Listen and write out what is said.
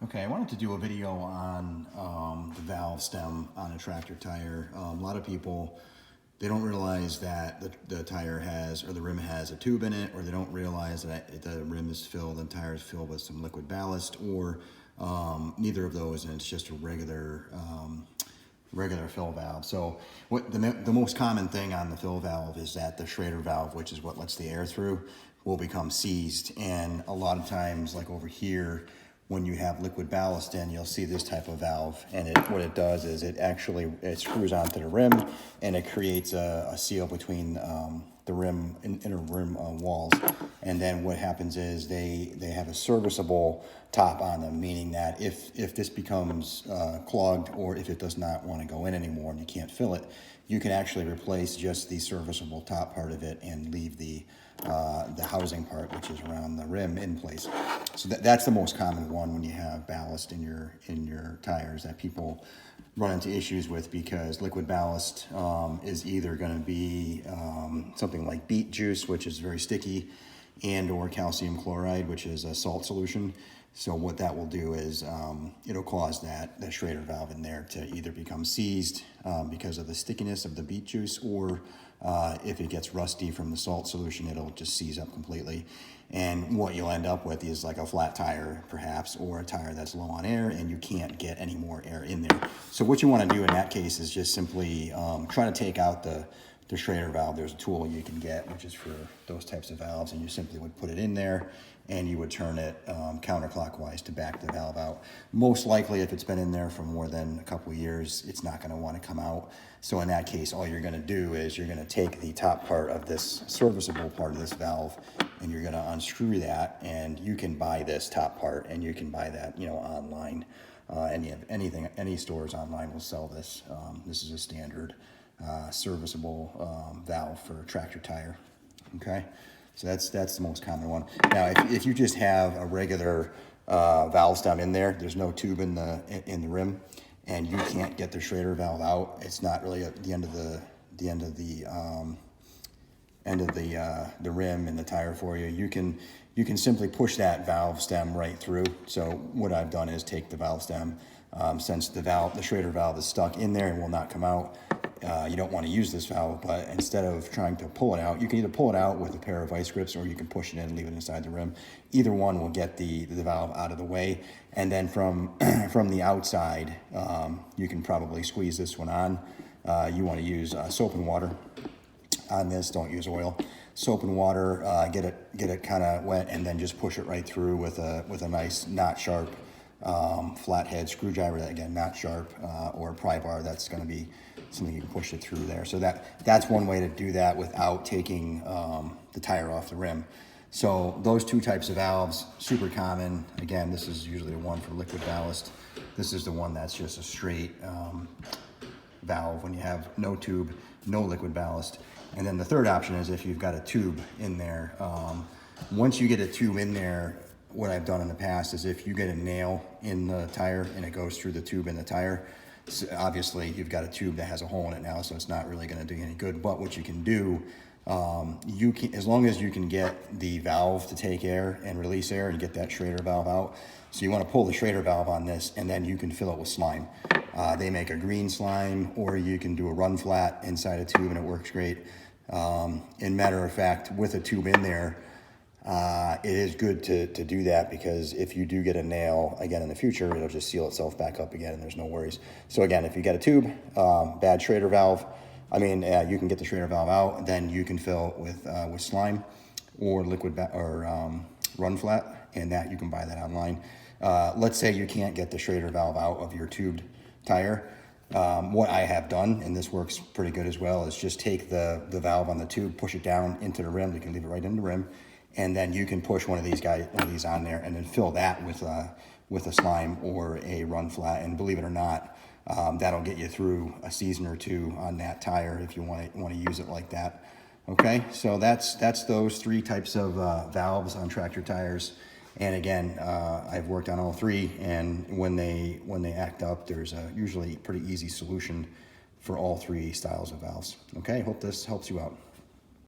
Okay, I wanted to do a video on the valve stem on a tractor tire. A lot of people, they don't realize that the tire has, or the rim has a tube in it, or they don't realize that the rim is filled and the tire is filled with some liquid ballast, or neither of those, and it's just a regular fill valve. So what the most common thing on the fill valve is that the schrader valve, which is what lets the air through, will become seized. And a lot of times, like over here, when you have liquid ballast in, you'll see this type of valve, and what it does is it screws onto the rim, and it creates a seal between the rim, inner rim walls. And then what happens is they have a serviceable top on them, meaning that if this becomes clogged, or if it does not want to go in anymore and you can't fill it, you can actually replace just the serviceable top part of it and leave the housing part, which is around the rim, in place. So that's the most common one when you have ballast in your tires that people run into issues with, because liquid ballast is either going to be something like beet juice, which is very sticky, and or calcium chloride, which is a salt solution. So what that will do is it'll cause that schrader valve in there to either become seized because of the stickiness of the beet juice, or if it gets rusty from the salt solution, it'll just seize up completely. And what you'll end up with is like a flat tire, perhaps, or a tire that's low on air, and you can't get any more air in there. So what you want to do in that case is just simply try to take out the schrader valve. There's a tool you can get, which is for those types of valves, and you simply would put it in there, and you would turn it counterclockwise to back the valve out. Most likely, if it's been in there for more than a couple of years, it's not going to want to come out. So in that case, all you're going to do is you're going to take the top part of this serviceable part of this valve, and you're going to unscrew that, and you can buy this top part, and you can buy that, online. Any stores online will sell this. This is a standard serviceable valve for a tractor tire. Okay, so that's the most common one. Now, if you just have a regular valve stem in there, there's no tube in the rim, and you can't get the schrader valve out, it's not really at the end of the rim in the tire for you. You can simply push that valve stem right through. So what I've done is take the valve stem, since the schrader valve is stuck in there and will not come out. You don't want to use this valve, but instead of trying to pull it out, you can either pull it out with a pair of vice grips, or you can push it in and leave it inside the rim. Either one will get the valve out of the way. And then from the outside, you can probably squeeze this one on. You want to use soap and water on this. Don't use oil. Soap and water, get it kind of wet, and then just push it right through with a nice, not sharp flathead screwdriver, that again, not sharp, or a pry bar. That's going to be something you can push it through there. So that's one way to do that without taking the tire off the rim. So those two types of valves, super common. Again, this is usually the one for liquid ballast. This is the one that's just a straight valve when you have no tube, no liquid ballast. And then the third option is if you've got a tube in there. Once you get a tube in there, what I've done in the past is if you get a nail in the tire and it goes through the tube in the tire, so obviously you've got a tube that has a hole in it now, so it's not really going to do you any good. But what you can do, you can, as long as you can get the valve to take air and release air and get that schrader valve out. So you want to pull the schrader valve on this, and then you can fill it with slime. They make a green slime, or you can do a run flat inside a tube, and it works great. In matter of fact, with a tube in there, it is good to do that, because if you do get a nail again in the future, it'll just seal itself back up again, and there's no worries. So again, if you get a tube, bad schrader valve, you can get the schrader valve out, then you can fill it with slime or liquid run flat, and that you can buy that online. Let's say you can't get the schrader valve out of your tubed tire. What I have done, and this works pretty good as well, is just take the valve on the tube, push it down into the rim. You can leave it right in the rim, and then you can push one of these on there, and then fill that with a slime or a run flat. And believe it or not, that'll get you through a season or two on that tire if you want to use it like that. Okay, so that's those three types of valves on tractor tires. And again, I've worked on all three, and when they act up, there's usually a pretty easy solution for all three styles of valves. Okay, hope this helps you out.